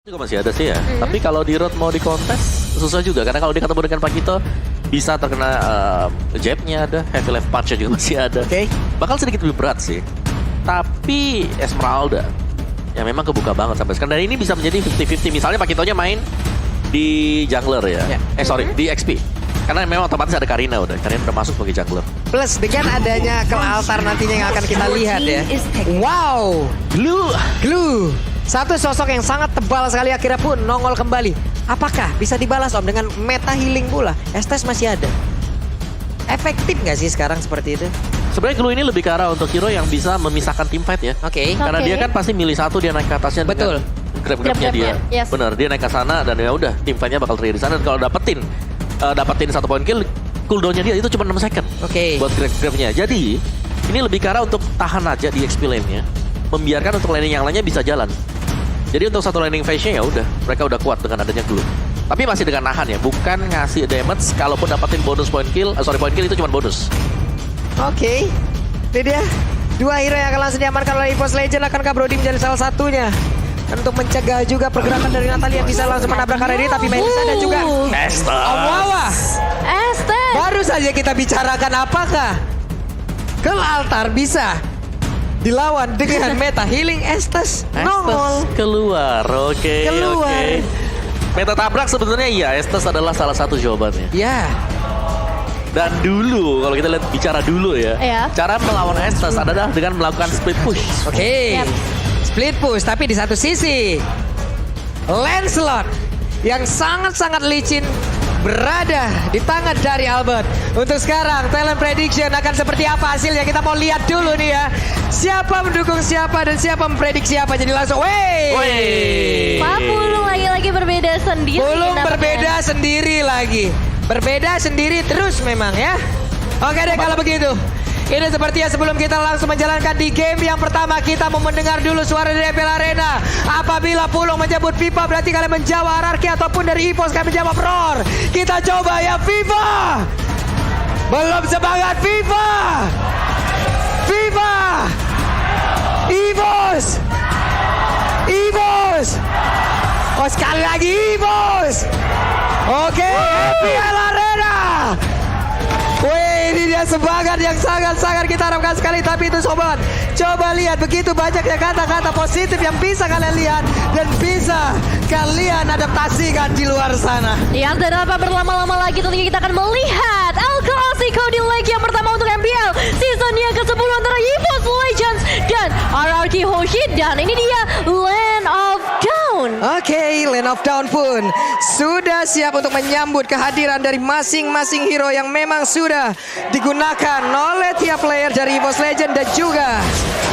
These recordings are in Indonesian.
Juga masih ada sih ya. Tapi kalau di road mau di kontes susah juga karena kalau dia ketemu dengan Pakito bisa terkena jabnya ada, heavy left punch juga masih ada. Oke. Bakal sedikit lebih berat sih. Tapi Esmeralda yang memang kebuka banget sampai sekarang. Dan ini bisa menjadi 50-50. Misalnya Pakitonya main di jungler ya. Di XP. Karena memang otomatis ada Karina udah. Karina udah masuk sebagai jungler. Plus dengan adanya Kel Altar nantinya yang akan kita lihat ya. Wow. Glue. Satu sosok yang sangat tebal sekali akhirnya pun nongol kembali. Apakah bisa dibalas Om dengan meta healing pula? Estes masih ada. Efektif nggak sih sekarang seperti itu? Sebenarnya Glue ini lebih ke arah untuk hero yang bisa memisahkan team fight ya. Oke. Karena dia kan pasti milih satu, dia naik ke atasnya Betul. dengan grab-grabnya dia. Yes. Bener, dia naik ke sana dan ya udah tim fight-nya bakal terjadi di sana. Dan kalau dapetin 1 poin kill, cooldown-nya dia itu cuma 6 second. Oke. Buat grab-grabnya. Jadi ini lebih ke arah untuk tahan aja di XP lane-nya, membiarkan untuk laning yang lainnya bisa jalan. Jadi untuk satu laning phase-nya ya udah, mereka udah kuat dengan adanya Glue. Tapi masih dengan nahan ya, bukan ngasih damage. Kalaupun dapetin bonus point kill, point kill itu cuma bonus. Oke. Ini dia. 2 hero yang akan langsung diamankan oleh EVOS Legend. Akankah Brody menjadi salah satunya? Untuk mencegah juga pergerakan dari Natalia yang bisa langsung menabrak area ini. Tapi Melissa dan juga Estes. baru saja kita bicarakan apakah Kel Altar bisa dilawan dengan meta healing Estes nongol. Keluar, oke. Keluar. Meta tabrak sebenarnya iya, Estes adalah salah satu jawabannya. Ya. Dan dulu, kalau kita lihat bicara dulu ya, Iya. cara melawan Estes adalah dengan melakukan split push. Oke. Yap. Split push, tapi di satu sisi Lancelot yang sangat-sangat licin berada di tangan dari Albert. Untuk sekarang talent prediction akan seperti apa hasilnya, kita mau lihat dulu nih ya. Siapa mendukung siapa dan siapa memprediksi siapa. Jadi langsung Pak Pulung lagi-lagi berbeda sendiri. Pulung nampaknya. berbeda sendiri lagi. Berbeda sendiri terus memang ya. Oke deh kalau begitu. Ini sepertinya sebelum kita langsung menjalankan di game yang pertama, kita mau mendengar dulu suara dari FPL Arena. Apabila Pulung menyebut FIFA berarti kalian menjawab hierarki, ataupun dari EVOS kalian menjawab roar. Kita coba ya FIFA. Belum semangat FIFA. FIFA. EVOS. EVOS. Oh sekali lagi EVOS. Oke, FPL Arena. Wih, ini dia semangat yang sangat-sangat kita harapkan sekali. Tapi itu sobat, coba lihat begitu banyaknya kata-kata positif yang bisa kalian lihat dan bisa kalian adaptasikan di luar sana. Ya, dan tanpa berlama-lama lagi tentunya kita akan melihat El Clasico di leg yang pertama untuk MPL season yang ke-10 antara EVOS Legends dan RRQ Hoshi. Dan ini dia Land of Dawn. Oke, Land of Dawn pun sudah siap untuk menyambut kehadiran dari masing-masing hero yang memang sudah digunakan oleh tiap player dari EVOS Legend dan juga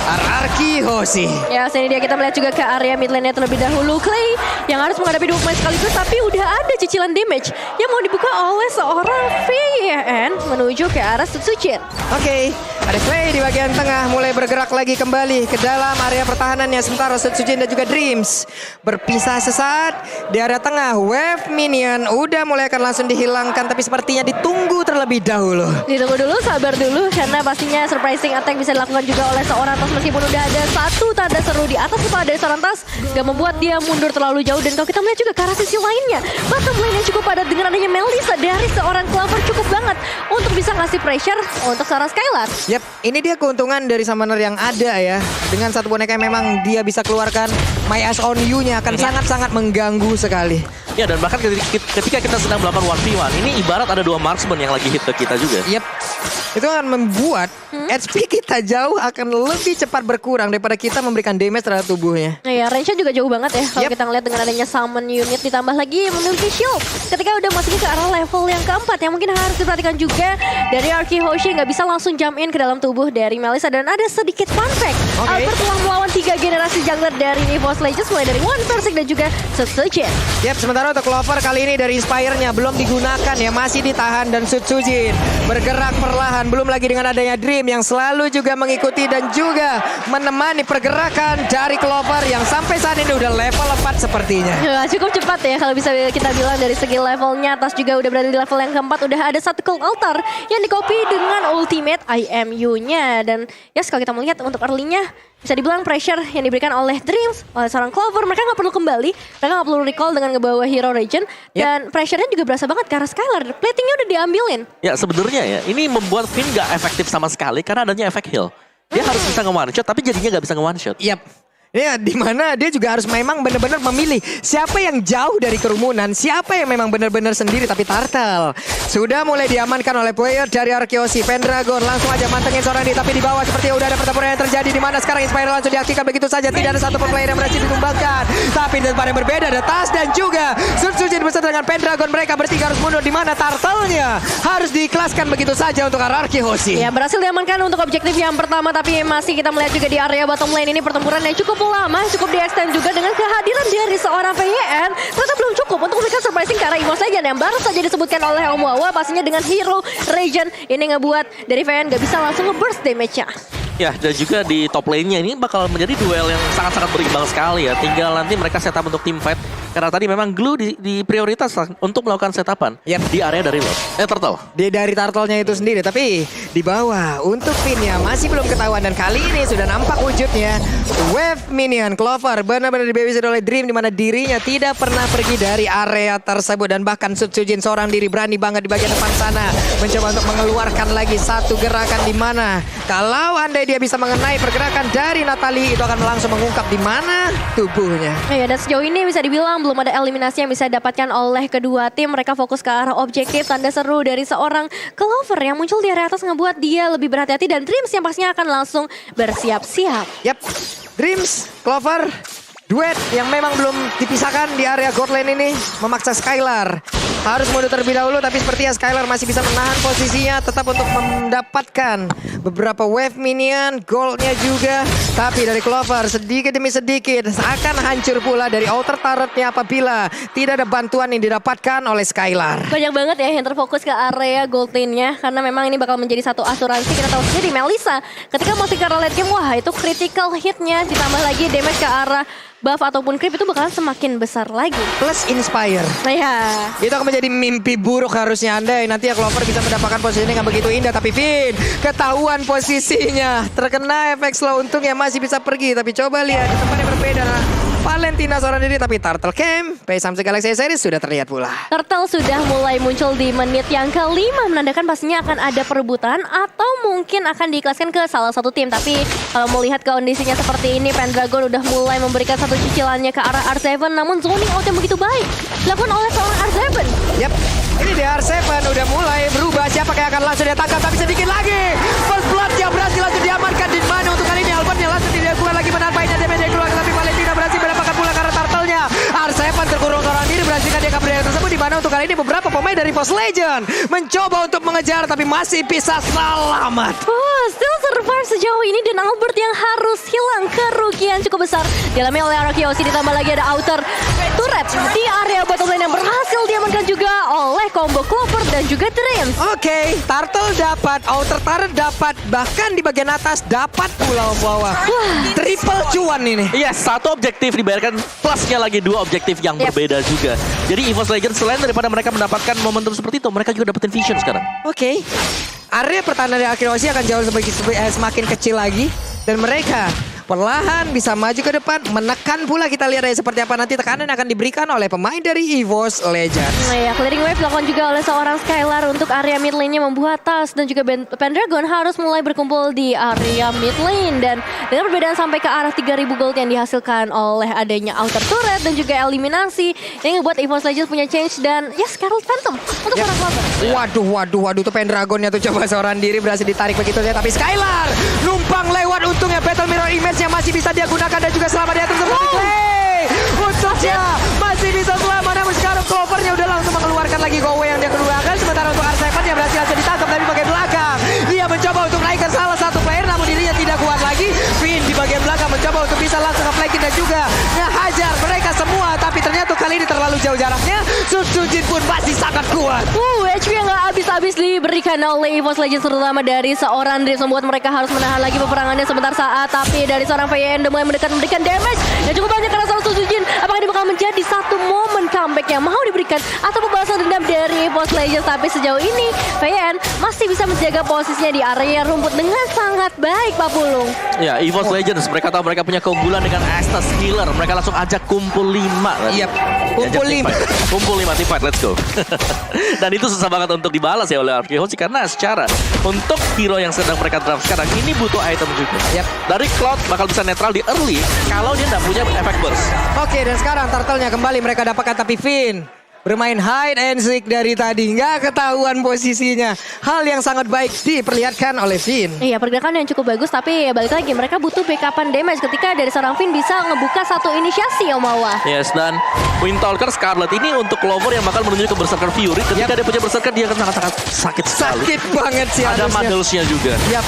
RRQ Hoshi. Ya, sini dia kita melihat juga ke area mid lane-nya terlebih dahulu. Clay yang harus menghadapi 2 pemain sekaligus, tapi udah ada cicilan damage yang mau dibuka oleh seorang VN menuju ke arah Sutsujin. Oke, ada Clay di bagian tengah mulai bergerak lagi kembali ke dalam area pertahanannya. Sementara Sutsujin dan juga Dreams berpisah sesaat di area tengah. Wave minion udah mulai akan langsung dihilangkan, tapi sepertinya ditunggu terlebih dahulu. Ditunggu dulu, sabar dulu, karena pastinya surprising attack bisa dilakukan juga oleh seorang Tas. Meskipun udah ada satu tanda seru di atas kepala dari seorang Tas, gak membuat dia mundur terlalu jauh. Dan kalau kita melihat juga ke arah sisi lainnya, bottom lane yang cukup padat dengan adanya Melissa dari seorang Clover cukup banget untuk bisa ngasih pressure untuk seorang Skylar. Yap, ini dia keuntungan dari summoner yang ada ya. Dengan satu boneka yang memang dia bisa keluarkan, My Eyes on You-nya akan sangat-sangat mengganggu sekali. Ya, dan bahkan ketika kita sedang melakukan 1v1, ini ibarat ada 2 marksman yang lagi hit ke kita juga. Yap, itu akan membuat HP kita jauh akan lebih cepat berkurang daripada kita memberikan damage terhadap tubuhnya. Nah ya, range-nya juga jauh banget ya. Kalau kita ngeliat dengan adanya summon unit ditambah lagi memiliki shield. Ketika udah masuk ke arah level yang keempat yang mungkin harus diperhatikan juga dari RRQ Hoshi nggak bisa langsung jump in ke dalam tubuh dari Melissa. Dan ada sedikit fun fact, Albert telah melawan 3 generasi jungler dari EVOS Legends mulai dari One Persik dan juga Sutsujin. Yap, sementara untuk Clover kali ini dari Inspire-nya belum digunakan ya, masih ditahan dan Sutsujin bergerak perlahan depan. Belum lagi dengan adanya Dream yang selalu juga mengikuti dan juga menemani pergerakan dari Clover yang sampai saat ini udah level 4 sepertinya. Ya, cukup cepat ya kalau bisa kita bilang dari segi levelnya. Atas juga udah berada di level yang keempat. Udah ada satu Cold Altar yang di-copy dengan ultimate IMU-nya. Dan ya kalau kita melihat untuk early-nya bisa dibilang pressure yang diberikan oleh Dreams, oleh seorang Clover. Mereka nggak perlu kembali, mereka nggak perlu recall dengan ngebawa hero region. Dan pressure-nya juga berasa banget karena Skylar. Platingnya udah diambilin. Ya sebenarnya ya, ini membuat Finn gak efektif sama sekali karena adanya efek heal. Dia harus bisa nge-one shot, tapi jadinya gak bisa nge-one shot. Yap. Ya, dimana dia juga harus memang benar-benar memilih siapa yang jauh dari kerumunan, siapa yang memang benar-benar sendiri. Tapi Turtle sudah mulai diamankan oleh player dari Arkeosi. Pendragon langsung aja mantengin seorang di, tapi di bawah seperti udah ada pertempuran yang terjadi, di mana sekarang Inspire langsung diaktifkan begitu saja. Tidak ada satu player yang berhasil ditumbangkan. Tapi di tempat yang berbeda ada Tas dan juga Sunsujin beserta dengan Pendragon. Mereka bertiga harus mundur, di mana Turtle-nya harus diikhlaskan begitu saja untuk Arkeosi. Ya, berhasil diamankan untuk objektif yang pertama, tapi masih kita melihat juga di area bottom lane ini pertempuran yang cukup lama, cukup di-extend juga dengan kehadiran dari seorang PYN. Ternyata belum cukup untuk memberikan surprising ke arah EVOS Legends yang baru saja disebutkan oleh Om Wawa. Pastinya dengan hero region ini ngebuat dari PYN gak bisa langsung nge-burst damage-nya. Ya, dan juga di top lane-nya ini bakal menjadi duel yang sangat-sangat berimbang sekali ya. Tinggal nanti mereka setup untuk team fight. Karena tadi memang Glue di prioritas untuk melakukan setupan di area dari Turtle. Dari Turtle-nya itu sendiri. Tapi di bawah untuk Finn-nya masih belum ketahuan. Dan kali ini sudah nampak wujudnya. Wave Minion Clover benar-benar dibabysit oleh Dream, di mana dirinya tidak pernah pergi dari area tersebut. Dan bahkan Sutsujin seorang diri berani banget di bagian depan sana mencoba untuk mengeluarkan lagi satu gerakan, di mana kalau andai dia bisa mengenai pergerakan dari Natalie, itu akan langsung mengungkap di mana tubuhnya. Ya, dan sejauh ini bisa dibilang belum ada eliminasi yang bisa didapatkan oleh kedua tim. Mereka fokus ke arah objektif. Tanda seru dari seorang Clover yang muncul di area atas ngebuat dia lebih berhati-hati, dan Dreams yang pastinya akan langsung bersiap-siap. Yap, Dreams, Clover, duet yang memang belum dipisahkan di area God lane ini memaksa Skylar harus mundur terlebih dahulu, tapi sepertinya Skylar masih bisa menahan posisinya tetap untuk mendapatkan beberapa wave minion, goldnya juga. Tapi dari Clover sedikit demi sedikit akan hancur pula dari outer turretnya apabila tidak ada bantuan yang didapatkan oleh Skylar. Banyak banget ya yang terfokus ke area gold lane-nya, karena memang ini bakal menjadi satu asuransi. Kita tahu sendiri Melissa ketika masih ke arah late game, wah itu critical hit-nya ditambah lagi damage ke arah buff ataupun creep itu bakalan semakin besar lagi. Plus Inspire. Nah ya, itu akan menjadi mimpi buruk harusnya andai nanti ya Clover bisa mendapatkan posisi yang begitu indah. Tapi Finn ketahuan posisinya, terkena efek slow. Untungnya masih bisa pergi, tapi coba lihat di tempat yang berbeda. Valentina seorang diri, tapi Turtle Camp Samsung Galaxy Series sudah terlihat pula. Turtle sudah mulai muncul di menit yang kelima, menandakan pastinya akan ada perebutan atau mungkin akan diikhlaskan ke salah satu tim. Tapi kalau melihat kondisinya seperti ini, Pendragon udah mulai memberikan satu cicilannya ke arah R7, namun zoning out yang begitu baik dilakukan oleh seorang R7. Yap, ini di R7 udah mulai berubah. Siapa yang akan langsung dia tangkap, tapi sedikit lagi First Blood yang berhasil langsung diamankan. Di mana untuk kali ini Albert yang langsung dilakukan lagi menanpainya damage yang keluar, tapi Valentina berhasil mendapatkan pula karena Turtle-nya. R7 terkurung seorang diri, berhasilkan dia kabur dari tersebut, di mana untuk kali ini beberapa pemain dari Force Legend mencoba untuk mengejar tapi masih bisa selamat. Still survive sejauh ini, dan Albert yang harus hilang kerugian cukup besar dialami oleh Arkeosi. Ditambah lagi ada outer turret di area bottom lane yang berhasil diamankan juga oleh combo Clover dan juga Dreams. Oke, Turtle dapat, outer turret dapat, bahkan di bagian atas dapat pula bawah. Triple cuan ini. Yes, satu objektif dibayarkan, plusnya lagi dua objektif yang berbeda juga. Jadi EVOS Legends selain daripada mereka mendapatkan momentum seperti itu, mereka juga dapetin vision sekarang. Oke. Area pertahanan dari Arkeosi akan jauh semakin kecil lagi, dan mereka perlahan bisa maju ke depan, menekan pula. Kita lihat aja seperti apa nanti tekanan yang akan diberikan oleh pemain dari EVOS Legends. Nah ya, clearing wave dilakukan juga oleh seorang Skylar untuk area mid lane-nya, membuat Tas dan juga Pendragon harus mulai berkumpul di area mid lane. Dan dengan perbedaan sampai ke arah 3.000 gold yang dihasilkan oleh adanya outer turret dan juga eliminasi, yang ngebuat EVOS Legends punya change dan ya Scarlet Phantom untuk para Clover. Waduh tuh Pendragonnya tuh coba seorang diri berhasil ditarik begitu saja, tapi Skylar numpang lewat. Untungnya Battle Mirror Image yang masih bisa dia gunakan dan juga selamat dia tersebut. Untungnya masih bisa selamat, namun sekarang Clovernya udah langsung mengeluarkan lagi Go Away yang dia keluarkan. Sementara untuk R7 yang berhasil langsung ditangkap dari bagian belakang. Dia mencoba untuk naik ke salah satu player, namun dirinya tidak kuat lagi. Finn di bagian belakang mencoba untuk bisa langsung nge-flanking dan juga ngehajar mereka semua, tapi ternyata kali ini terlalu jauh jaraknya. Sunsujin pun masih sangat kuat. HP yang gak habis-habis diberikan oleh EVOS Legends terutama dari seorang Dreams membuat mereka harus menahan lagi peperangannya sebentar saat, tapi dari seorang VN mulai mendekat memberikan damage yang cukup banyak karena salah Sujin. Apakah ini bakal menjadi satu momen comeback yang mau diberikan atau pembahasan dendam dari EVOS Legends? Tapi sejauh ini VN masih bisa menjaga posisinya di area rumput dengan sangat baik, Pak Pulung. Ya, EVOS Legends, mereka tahu mereka punya keunggulan dengan Estes Killer. Mereka langsung ajak kumpul 5. Yap, kumpul 5. Kumpul 5 team fight, let's go. Dan itu susah banget untuk dibalas ya oleh RK Hoshi karena secara untuk hero yang sedang mereka draft sekarang ini butuh item juga. Yap. Dari Cloud bakal bisa netral di early kalau dia nggak punya efek burst. Oke, dan sekarang turtle-nya kembali mereka dapatkan, tapi Finn bermain hide and seek dari tadi, nggak ketahuan posisinya. Hal yang sangat baik diperlihatkan oleh Finn. Iya, pergerakan yang cukup bagus, tapi ya balik lagi mereka butuh backupan damage ketika dari seorang Finn bisa ngebuka satu inisiasi, Omawa. Yes, dan Windtalker Scarlet ini untuk Clover yang bakal menuju ke Berserker Fury. Ketika dia punya Berserker, dia akan sangat-sangat sakit sekali. Sakit banget sih Ada harusnya. Muddles-nya juga. Yap.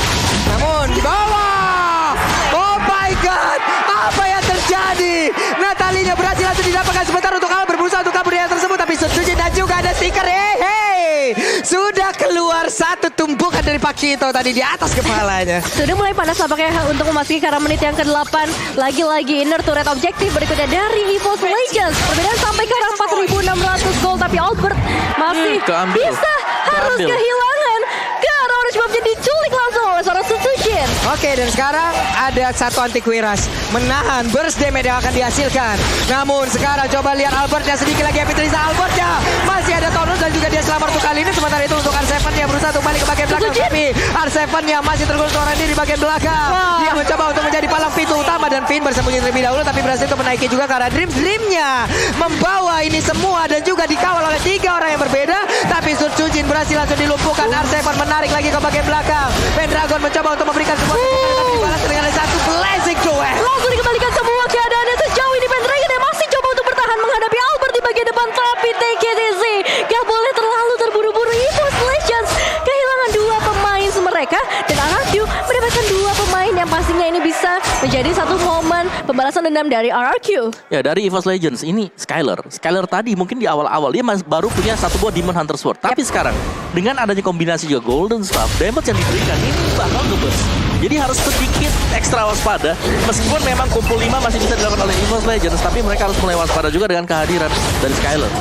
Namun di bawah. Oh my god. Apa yang terjadi? Natalinya berhasil langsung didapatkan sebentar untuk Albert berusaha untuk kabur dari tersebut, tapi Sujin dan juga ada stiker. Hey. Sudah keluar satu tumpukan dari Pakito tadi di atas kepalanya. Sudah mulai panas nampaknya untuk memasuki karena menit yang ke-8. Lagi-lagi inner turret objektif berikutnya dari EVOS Legends. Perbedaan sampai ke arah 4.600 gold, tapi Albert masih keambil. bisa harus Keambil. kehilangan. Ke arah Orange Buff diculik langsung oleh seorang Sujin. Oke, dan sekarang ada satu anti-Quiras menahan burst damage yang akan dihasilkan. Namun sekarang coba lihat Albertnya sedikit lagi, Epitrisa Albertnya masih ada tonus dan juga dia selamat untuk kali ini. Sementara itu untuk R7 yang berusaha untuk balik ke bagian belakang, tapi R7 yang masih tergolong seorang diri di bagian belakang. Dia mencoba untuk menjadi palang pintu utama dan Finn bersembunyi terlebih dahulu, tapi berhasil untuk menaiki juga karena Dreams-nya membawa ini semua dan juga dikawal oleh 3 orang yang berbeda. Tapi Sujin berhasil langsung dilumpuhkan. R7 menarik lagi ke bagian belakang. Pendragon mencoba untuk memberikan sebuah tembakan, tapi dibalas dengan satu blazing duel. Langsung dikembalikan semua keadaannya sejauh ini. Pendragon yang masih coba untuk bertahan menghadapi Albert di bagian depan, tapi TKTC gak boleh terlalu terburu-buru. EVOS Legends kehilangan 2 pemain mereka dan RRQ mendapatkan 2 pemain yang pastinya ini bisa menjadi satu momen pembalasan dendam dari RRQ. Ya, dari EVOS Legends ini Skyler tadi mungkin di awal-awal dia baru punya satu buah Demon Hunter Sword. Tapi sekarang dengan adanya kombinasi juga Golden Staff, damage yang diberikan ini bakal ngebus. Jadi harus sedikit ekstra waspada. Meskipun memang kumpul 5 masih bisa dilakukan oleh EVOS Legends, tapi mereka harus mulai waspada juga dengan kehadiran dari Skyler.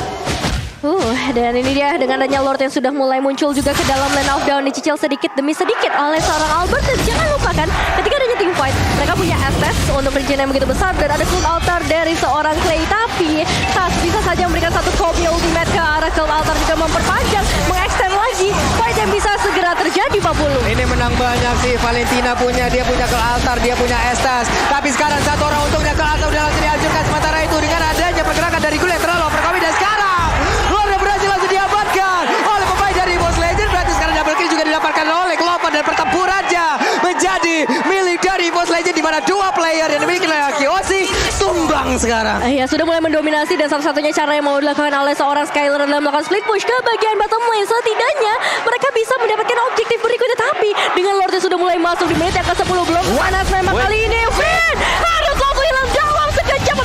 Dan ini dia dengan adanya Lord yang sudah mulai muncul juga ke dalam lane of down, dicicil sedikit demi sedikit oleh seorang Albert. Dan jangan lupakan ketika adanya team fight, mereka punya SS untuk regenerasi yang begitu besar dan ada Cloud Altar dari seorang Clay. Tapi Tas bisa saja memberikan satu combo ultimate ke arah Cloud Altar, juga memperpanjang, mengextend lagi fight yang bisa segera terjadi, Pak Bulu. Ini menang banyak sih. Valentina punya, dia punya Cloud Altar, dia punya Estas. Tapi sekarang satu orang untungnya Cloud Altar udah langsung dihancurkan. Sementara itu dengan adanya pergerakan dari Gul yang terlalu overcoming, dan sekarang Lord yang berhasil langsung diamankan oleh pemain dari EVOS Legends. Berarti sekarang double kill juga didapatkan oleh Clover dan pertempurannya menjadi milik dari EVOS Legends, di mana 2 player yang dimiliki oleh RK Hoshi tumbang sekarang. Ya, sudah mulai mendominasi dan salah-satunya cara yang mau dilakukan oleh seorang Skyler adalah melakukan split push ke bagian bottom lane. Setidaknya mereka bisa mendapatkan objektif berikutnya, tapi dengan Lord yang sudah mulai masuk di menit yang ke-10 belum panas memang kali ini. Finn harus langsung hilang dalam sekejap.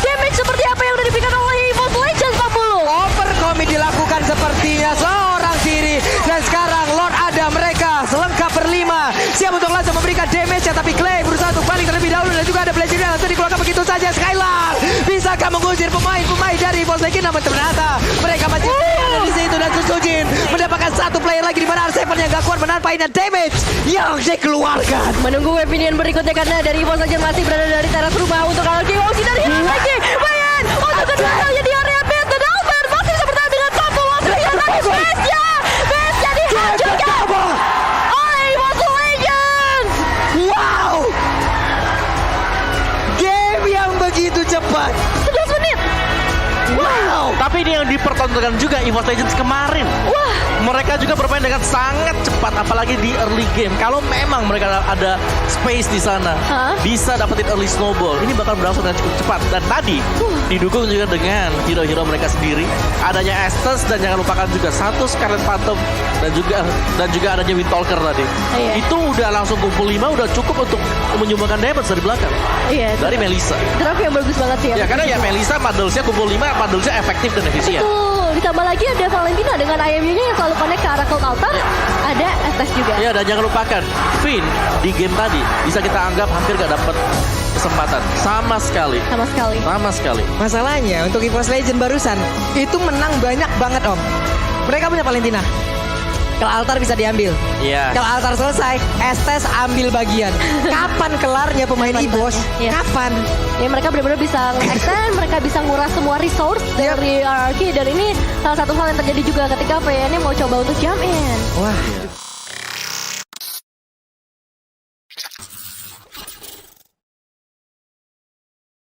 Damage seperti apa yang sudah diberikan oleh EVOS Legends, Pak Bulu? Overcoming dilakukan sepertinya seorang diri, dan sekarang Lord ada mereka selengkap berlima siap untuk langsung memberikan damage-nya, tapi Clay berusaha untuk balik terlebih dahulu dan juga ada blazing yang langsung dikeluarkan begitu saja. Skylar bisakah mengusir pemain-pemain dari EVOS Legends? Namun ternyata mereka masih ada di situ, dan Sujin mendapatkan satu player lagi di mana R7 yang gak kuat menahan painnya damage yang dikeluarkan. Menunggu weaponian berikutnya karena dari EVOS Legends masih berada dari teras rumah untuk RK Hoshi dan hilang lagi. Bayan untuk kedua kalinya di area pit, dan Albert masih bisa bertahan dengan satu langsung lagi Base-nya dihancurkan oleh EVOS Legends. Wow, game yang begitu cepat. 11 menit. Wow. Tapi ini yang dipertontonkan juga EVOS Legends kemarin. Wah, Mereka juga bermain dengan sangat cepat, apalagi di early game. Kalau memang mereka ada space di sana, bisa dapetin early snowball. Ini bakal berlangsung dengan cukup cepat. Dan tadi didukung juga dengan hero-hero mereka sendiri. Adanya Estes, dan jangan lupakan juga satu Scarlet Phantom dan juga adanya Windtalker tadi. Iya. Itu udah langsung kumpul 5, udah cukup untuk menyumbangkan damage dari belakang. iya. Dari Melissa. Draft yang bagus banget sih Ya karena ya Melissa Muddles-nya kumpul 5, Muddles-nya efektif dan efisien. Betul. ditambah lagi ada Valentina dengan IMU-nya yang selalu connect ke arah Cold Altar. Ada Estes juga. Ya, dan jangan lupakan, Finn di game tadi bisa kita anggap hampir gak dapat kesempatan. Sama sekali. Sama sekali. Sama sekali. Masalahnya untuk EVOS Legend barusan itu menang banyak banget Om. Mereka punya Valentina. Kalau altar bisa diambil. Iya. Kalau altar selesai, Estes ambil bagian. Kapan kelarnya pemain EVOS? Iya. Kapan? Ya, mereka benar-benar bisa extend, mereka bisa nguras semua resource dari RRQ. Dan ini salah satu hal yang terjadi juga ketika VN-nya mau coba untuk jump in. Wah,